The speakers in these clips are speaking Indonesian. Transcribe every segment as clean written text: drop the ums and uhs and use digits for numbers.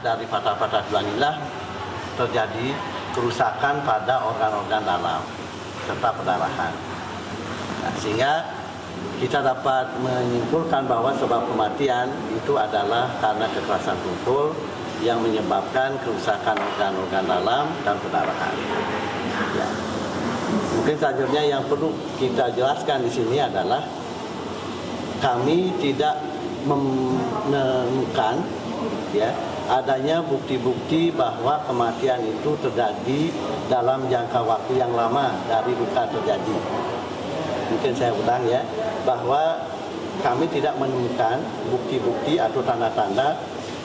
dari patah-patah tulang inilah terjadi kerusakan pada organ-organ dalam serta perdarahan. Nah, sehingga kita dapat menyimpulkan bahwa sebab kematian itu adalah karena kekerasan tumpul yang menyebabkan kerusakan organ-organ dalam dan perdarahan. Ya. Mungkin selanjutnya yang perlu kita jelaskan di sini adalah kami tidak menemukan ya adanya bukti-bukti bahwa kematian itu terjadi dalam jangka waktu yang lama dari luka terjadi. Mungkin saya ulang ya, bahwa kami tidak menemukan bukti-bukti atau tanda-tanda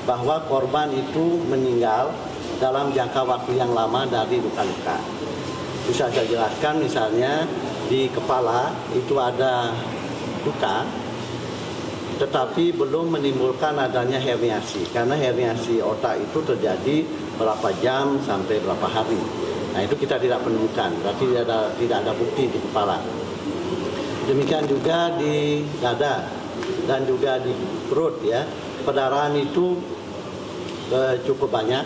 bahwa korban itu meninggal dalam jangka waktu yang lama dari luka-luka. Bisa saya jelaskan misalnya di kepala itu ada luka, tetapi belum menimbulkan adanya herniasi, karena herniasi otak itu terjadi berapa jam sampai berapa hari. Nah itu kita tidak menemukan, berarti tidak ada bukti di kepala. Demikian juga di dada dan juga di perut ya, perdarahan itu cukup banyak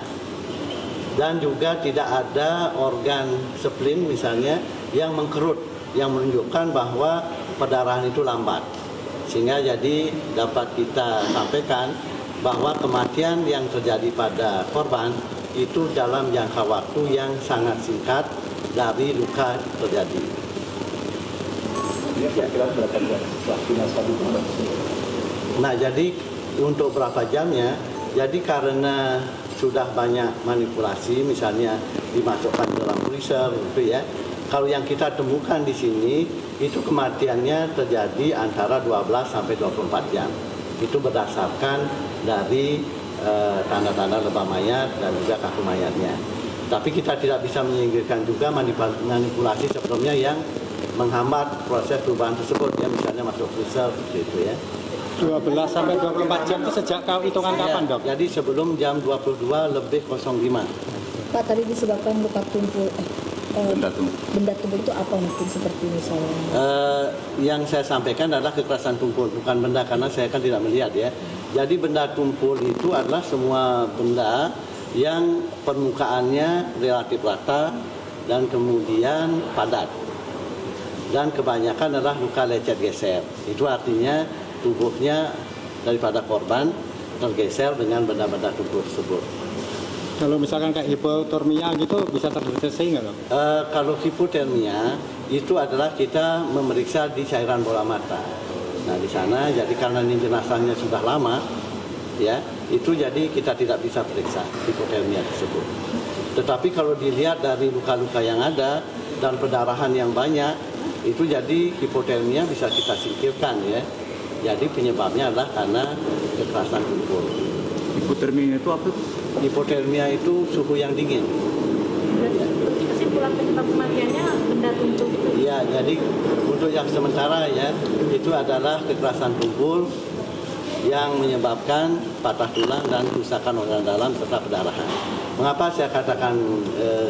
dan juga tidak ada organ spleen misalnya yang mengkerut, yang menunjukkan bahwa perdarahan itu lambat. Sehingga jadi dapat kita sampaikan bahwa kematian yang terjadi pada korban itu dalam jangka waktu yang sangat singkat dari luka terjadi. Nah, jadi untuk berapa jamnya, jadi karena sudah banyak manipulasi, misalnya dimasukkan dalam freezer, gitu ya. Kalau yang kita temukan di sini, itu kematiannya terjadi antara 12 sampai 24 jam. Itu berdasarkan dari tanda-tanda lebam mayat dan juga kaku mayatnya. Tapi kita tidak bisa menyingkirkan juga manipulasi sebelumnya yang menghambat proses perubahan tersebut ya, misalnya masuk freezer seperti itu ya. 12 sampai 24 jam itu sejak hitungan kapan, Dok? Jadi sebelum jam 22:05. Pak, tadi disebabkan luka tumpul benda tumpul itu apa mungkin seperti misalnya? Yang saya sampaikan adalah kekerasan tumpul, bukan benda, karena saya kan tidak melihat ya. Jadi benda tumpul itu adalah semua benda yang permukaannya relatif rata dan kemudian padat. Dan kebanyakan adalah luka lecet geser. Itu artinya tubuhnya daripada korban tergeser dengan benda-benda tumpul tersebut. Kalau misalkan kayak hipotermia gitu bisa terdeteksi nggak, Dok? Kalau hipotermia itu adalah kita memeriksa di cairan bola mata. Nah di sana jadi karena ini jenazahnya sudah lama, ya itu jadi kita tidak bisa periksa hipotermia tersebut. Tetapi kalau dilihat dari luka-luka yang ada dan perdarahan yang banyak, itu jadi hipotermia bisa kita singkirkan ya. Jadi penyebabnya adalah karena kekerasan tumpul. Hipotermia itu apa? Hipotermia itu suhu yang dingin. Berarti kesimpulan penyebab kematiannya benda tumpul itu? Iya, jadi untuk yang sementara ya itu adalah kekerasan tumpul yang menyebabkan patah tulang dan kerusakan organ dalam serta perdarahan. Mengapa saya katakan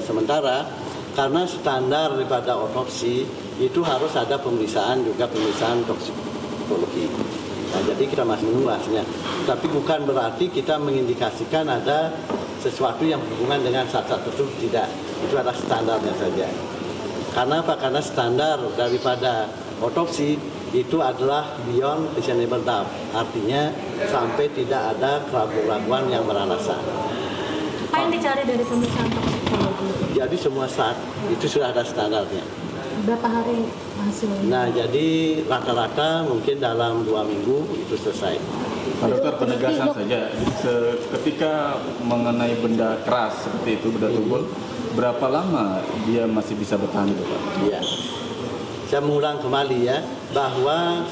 sementara? Karena standar daripada otopsi itu harus ada pemeriksaan toksikologi. Nah, jadi kita masih menunggu hasilnya. Tapi bukan berarti kita mengindikasikan ada sesuatu yang berhubungan dengan zat-zat tersebut, tidak. Itu adalah standarnya saja. Karena apa? Karena standar daripada otopsi itu adalah beyond reasonable doubt. Artinya sampai tidak ada keraguan-keraguan yang beralasan. Apa yang dicari dari pemeriksaan toksikologi? Jadi semua saat itu sudah ada standarnya. Berapa hari hasilnya? Nah, jadi rata-rata mungkin dalam 2 minggu itu selesai. Pak Dokter, penegasan saja, ketika mengenai benda keras seperti itu, benda tumpul, berapa lama dia masih bisa bertahan itu, Pak? Iya. Saya mengulang kembali ya, bahwa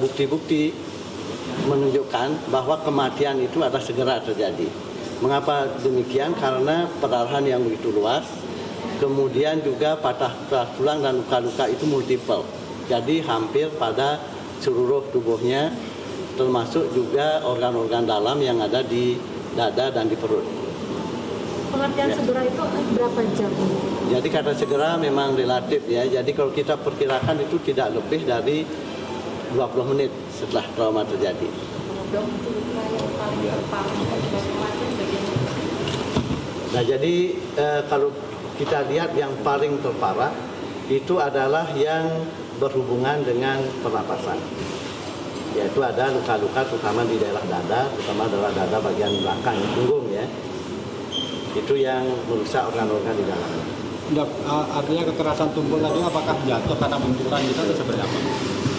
bukti-bukti menunjukkan bahwa kematian itu adalah segera terjadi. Mengapa demikian? Karena perdarahan yang begitu luas, kemudian juga patah tulang dan luka-luka itu multiple. Jadi hampir pada seluruh tubuhnya, termasuk juga organ-organ dalam yang ada di dada dan di perut. Pengertian segera itu berapa jam? Jadi kata segera memang relatif ya. Jadi kalau kita perkirakan itu tidak lebih dari 20 menit setelah trauma terjadi. Dok, luka yang paling parah Nah, jadi kalau kita lihat yang paling terparah itu adalah yang berhubungan dengan pernapasan. Yaitu ada luka-luka terutama di daerah dada, terutama daerah dada bagian belakang, punggung ya. Itu yang merusak organ-organ di dalamnya. Dok, artinya kekerasan tubuh tadi apakah jatuh karena benturan gitu atau seperti apa?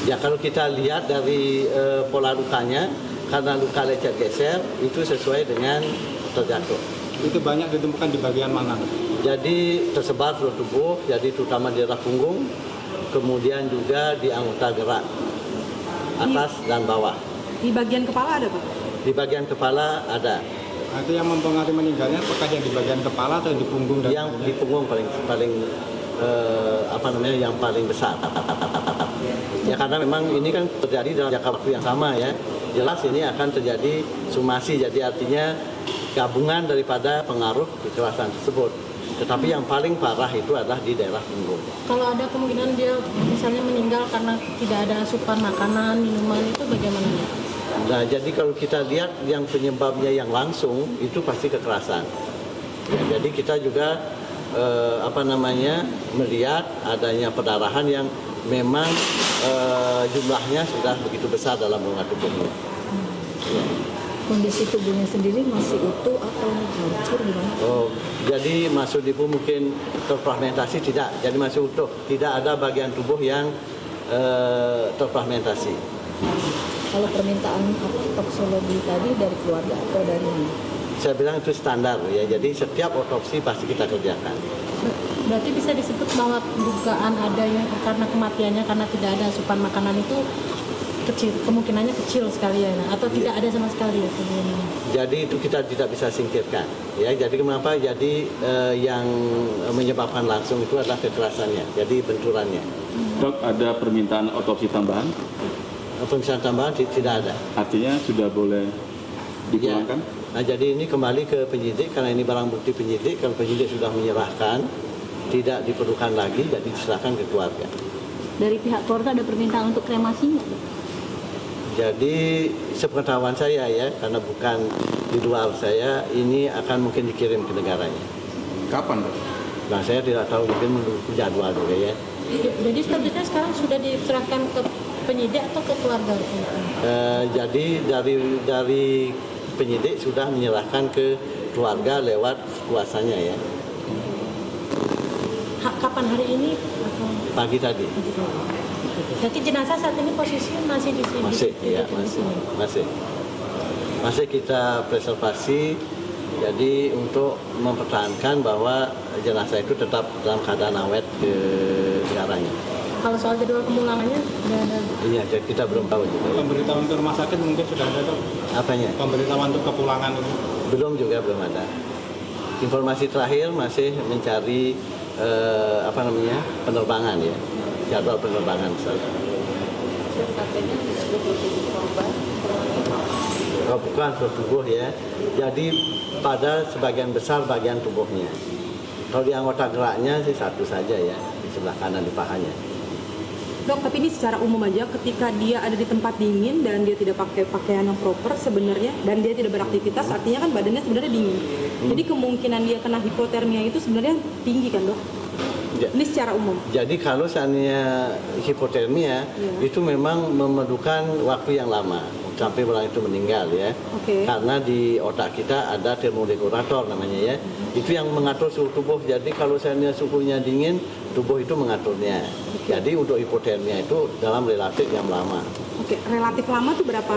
Ya kalau kita lihat dari pola lukanya, karena luka lecet geser itu sesuai dengan terjatuh. Itu banyak ditemukan di bagian mana? Jadi tersebar seluruh tubuh, jadi terutama di daerah punggung, kemudian juga di anggota gerak atas dan bawah. Di bagian kepala ada Pak? Di bagian kepala ada, Nah, itu yang mempengaruhi meninggalnya apakah yang di bagian kepala atau di punggung dan yang di punggung paling yang paling besar. Ya karena memang ini kan terjadi dalam jangka waktu yang sama ya. Jelas ini akan terjadi sumasi, jadi artinya gabungan daripada pengaruh kekerasan tersebut. Tetapi yang paling parah itu adalah di daerah punggung. Kalau ada kemungkinan dia misalnya meninggal karena tidak ada asupan makanan, minuman, itu bagaimana? Nah, jadi kalau kita lihat yang penyebabnya yang langsung itu pasti kekerasan. Ya, jadi kita juga melihat adanya perdarahan yang memang jumlahnya sudah begitu besar dalam rongga tubuhnya. Ya. Kondisi tubuhnya sendiri masih utuh atau hancur gimana? Oh, jadi masuk ibu mungkin terfragmentasi tidak, jadi masih utuh, tidak ada bagian tubuh yang terfragmentasi. Kalau permintaan toksologi tadi dari keluarga atau dari mana? Saya bilang itu standar ya, jadi setiap otopsi pasti kita kerjakan. Berarti bisa disebut bahwa dugaan ada yang karena kematiannya karena tidak ada asupan makanan itu kecil, kemungkinannya kecil sekali ya, atau tidak ada sama sekali ya sebelumnya. Jadi itu kita tidak bisa singkirkan ya. Jadi kenapa? Jadi yang menyebabkan langsung itu adalah kekerasannya, jadi benturannya. Dok, ada permintaan otopsi tambahan? Pemeriksaan tambahan tidak ada. Artinya sudah boleh dipulangkan? Ya. Nah, jadi ini kembali ke penyidik karena ini barang bukti penyidik. Kalau penyidik sudah menyerahkan, tidak diperlukan lagi, jadi diserahkan ke keluarga. Dari pihak keluarga ada permintaan untuk kremasi nggak? Jadi sepengetahuan saya ya, karena bukan di luar saya, ini akan mungkin dikirim ke negaranya. Kapan, Dok? Nah, saya tidak tahu, mungkin menunggu jadwal juga ya. Jadi statusnya sekarang sudah diserahkan ke penyidik atau ke keluarga? Jadi dari penyidik sudah menyerahkan ke keluarga lewat kuasanya ya. Kapan hari ini? Pagi tadi. Jadi jenazah saat ini posisinya masih di sini? Masih, ya masih kita preservasi. Jadi untuk mempertahankan bahwa jenazah itu tetap dalam keadaan awet ke negaranya. Kalau soal jadwal pemulangannya sudah ada? Iya, jadi kita belum tahu juga. Pemberitahuan ke rumah sakit mungkin sudah ada Dok? Apanya? Pemberitahuan untuk kepulangan itu? Belum ada. Informasi terakhir masih mencari penerbangan ya, jadwal penerbangan misalnya. Katanya disebut korban. Oh, bukan seluruh tubuh ya. Jadi pada sebagian besar bagian tubuhnya. Kalau di anggota geraknya sih satu saja ya, di sebelah kanan di pahanya. Dok, tapi ini secara umum aja ketika dia ada di tempat dingin dan dia tidak pakai pakaian yang proper sebenarnya dan dia tidak beraktivitas, artinya kan badannya sebenarnya dingin. Jadi kemungkinan dia kena hipotermia itu sebenarnya tinggi kan, Dok? Ya. Ini secara umum. Jadi kalau seandainya hipotermia itu memang memerlukan waktu yang lama sampai orang itu meninggal ya. Oke. Karena di otak kita ada termoregulator namanya ya. Itu yang mengatur suhu tubuh. Jadi kalau seandainya suhunya dingin, tubuh itu mengaturnya. Jadi untuk hipotermia itu dalam relatif yang lama. Oke, relatif lama tuh berapa?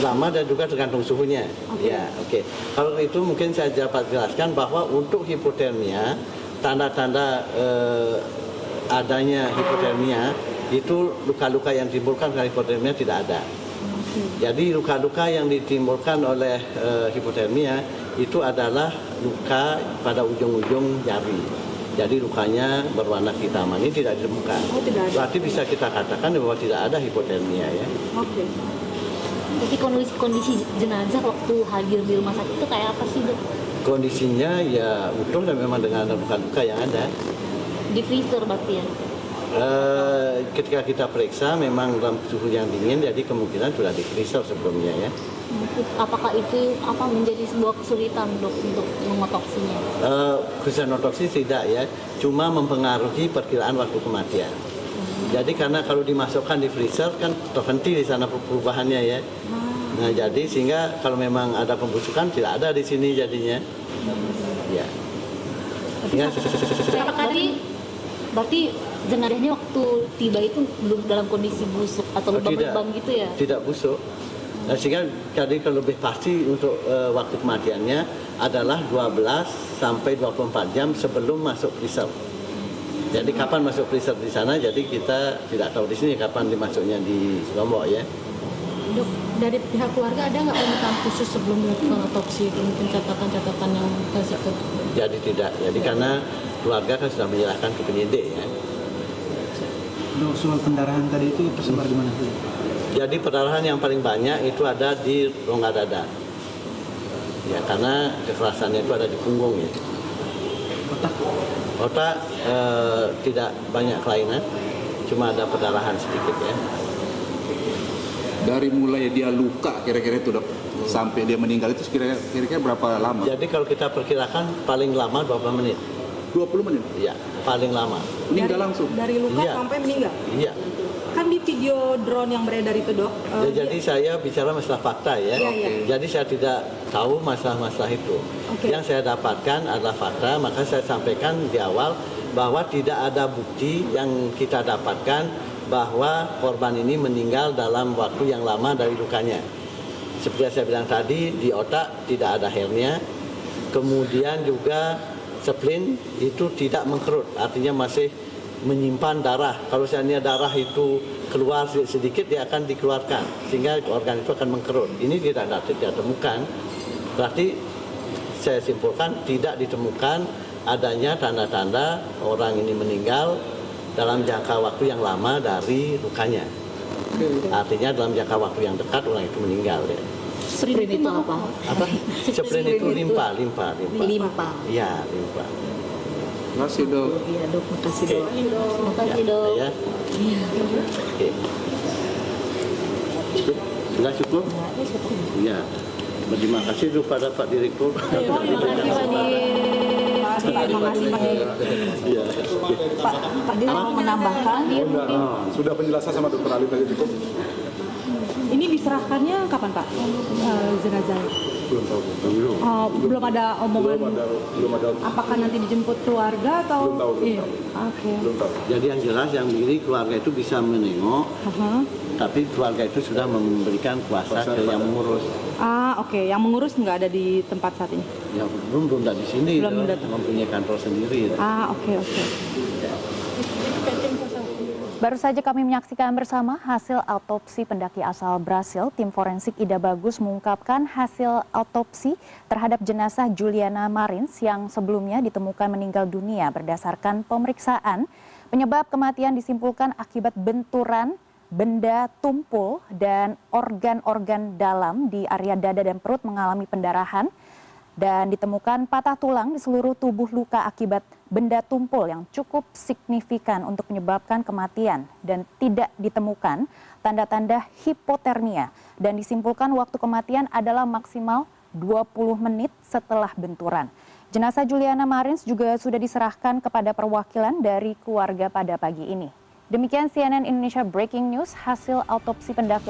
Lama dan juga tergantung suhunya. Oke. Ya, oke. Kalau itu mungkin saya dapat jelaskan bahwa untuk hipotermia tanda-tanda adanya hipotermia itu luka-luka yang ditimbulkan karena hipotermia tidak ada. Jadi luka-luka yang ditimbulkan oleh hipotermia itu adalah luka pada ujung-ujung jari. Jadi lukanya berwarna kehitaman, ini tidak ditemukan. Oh, tidak ada. Berarti bisa kita katakan bahwa tidak ada hipotermia ya. Oke. Jadi kondisi jenazah waktu hadir di rumah sakit itu kayak apa sih, Dok? Kondisinya ya utuh dan memang dengan luka-luka yang ada. Di freezer berarti ya? Ketika kita periksa memang dalam suhu yang dingin, jadi kemungkinan sudah di freezer sebelumnya ya. Apakah itu menjadi sebuah kesulitan dok untuk mengotopsinya? Kesulitan otopsi tidak ya, cuma mempengaruhi perkiraan waktu kematian. Jadi karena kalau dimasukkan di freezer kan terhenti di sana perubahannya ya. Nah jadi sehingga kalau memang ada pembusukan tidak ada di sini jadinya. Ya. Berarti jenazahnya waktu tiba itu belum dalam kondisi busuk atau lubang-lubang gitu ya? Tidak busuk. Nah, sehingga jadi kalau lebih pasti untuk waktu kematiannya adalah 12 sampai 24 jam sebelum masuk freezer. Jadi kapan masuk freezer di sana, jadi kita tidak tahu di sini kapan dimasuknya di Lombok ya. Dok, dari pihak keluarga ada nggak permintaan khusus sebelum melakukan otopsi itu, mungkin catatan-catatan yang kasih ke? Jadi tidak, jadi karena keluarga kan sudah menyerahkan ke penyidik ya. Dok, soal pendarahan tadi itu tersebar di mana? Jadi pendarahan yang paling banyak itu ada di rongga dada. Ya, karena kekerasannya itu ada di punggung ya. Otak tidak banyak kelainan, cuma ada pendarahan sedikit ya. Dari mulai dia luka kira-kira itu sampai dia meninggal itu kira-kira berapa lama? Jadi kalau kita perkirakan paling lama 20 menit. 20 menit? Iya, paling lama. Meninggal langsung? Dari luka Iya. sampai meninggal? Iya. Kan di video drone yang beredar itu dok, Ya, jadi saya bicara masalah fakta ya. Iya, iya. Jadi saya tidak tahu masalah-masalah itu. Oke. Yang saya dapatkan adalah fakta, maka saya sampaikan di awal bahwa tidak ada bukti yang kita dapatkan bahwa korban ini meninggal dalam waktu yang lama dari lukanya. Seperti yang saya bilang tadi, di otak tidak ada hernia, kemudian juga spleen itu tidak mengkerut, artinya masih menyimpan darah. Kalau seandainya darah itu keluar sedikit, dia akan dikeluarkan sehingga organ itu akan mengkerut. Ini tidak ditemukan. Berarti saya simpulkan tidak ditemukan adanya tanda-tanda orang ini meninggal dalam jangka waktu yang lama dari lukanya. Artinya dalam jangka waktu yang dekat orang itu meninggal ya. Spleen itu apa? Apa? Spleen itu limpa. Iya, limpa. Terima kasih dok. Iya dok, makasih dok. Terima kasih dok. Ya. Oke. Sudah cukup? Iya. Terima kasih kepada Pak Direktur. Terima kasih Pak Iya. Pak Dir mau menambahkan? Sudah penjelasan sama Dokter Ali tadi cukup? ini diserahkannya kapan Pak jenazah? Belum tahu. Belum ada omongan. Belum ada. Apakah nanti dijemput keluarga atau? Belum tahu. Iya. Oke. Belum tahu. Jadi yang jelas yang begini keluarga itu bisa menengok, tapi keluarga itu sudah memberikan kuasa ke yang mengurus. Oke. Yang mengurus nggak ada di tempat saat ini? Ya belum di sini, Belum datang. mempunyai kantor sendiri. Oke. Baru saja kami menyaksikan bersama hasil autopsi pendaki asal Brasil. Tim forensik Ida Bagus mengungkapkan hasil autopsi terhadap jenazah Juliana Marins yang sebelumnya ditemukan meninggal dunia berdasarkan pemeriksaan. Penyebab kematian disimpulkan akibat benturan benda tumpul dan organ-organ dalam di area dada dan perut mengalami pendarahan. Dan ditemukan patah tulang di seluruh tubuh luka akibat benda tumpul yang cukup signifikan untuk menyebabkan kematian dan tidak ditemukan tanda-tanda hipotermia dan disimpulkan waktu kematian adalah maksimal 20 menit setelah benturan. Jenazah Juliana Marins juga sudah diserahkan kepada perwakilan dari keluarga pada pagi ini. Demikian CNN Indonesia Breaking News, hasil autopsi pendaki